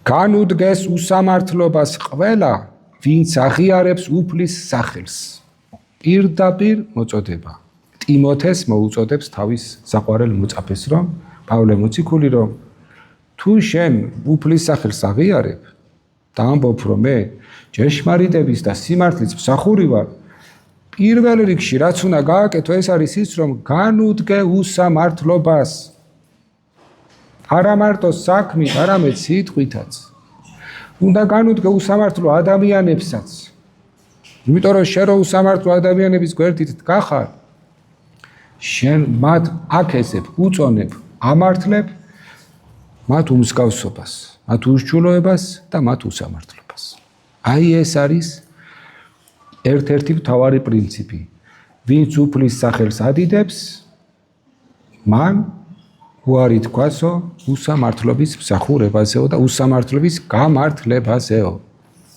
განუდგეს უსამართლობას ყველა, ვინც აღიარებს უფლის სახელს. პირდაპირ მოწოდება. ტიმოთეს მოუწოდებს თავის საყვარელ მოწაფეს, რომ პავლე მოციქული, რომ თუ შენ უფლის სახელს აღიარებ და ამბობ, რომ მე ჭეშმარიტების და სიმართლის მსახური ვარ, პირველ რიგში რაც უნდა გააკეთო, ეს არის ის, რომ განუდგე უსამართლობას. არა მარტო საქმით, არამედ სიტყვითაც. უნდა განუდგე უსამართლო ადამიანებსაც. იმიტომ რომ შენ რო უსამართლო ადამიანების გვერდით დგახარ, შენ მათ აკესებ, უწონებ, ამართლებ მათ უმსგავსობას, მათ უშჩულოებას და მათ უსამართლობას. აი ეს არის ერთ-ერთი მთავარი პრინციპი. ვინც უფლის სახელს ადიდებს, მან უარი თქვასო უსამართლობის მსახურებასეო და უსამართლობის გამართლებასეო.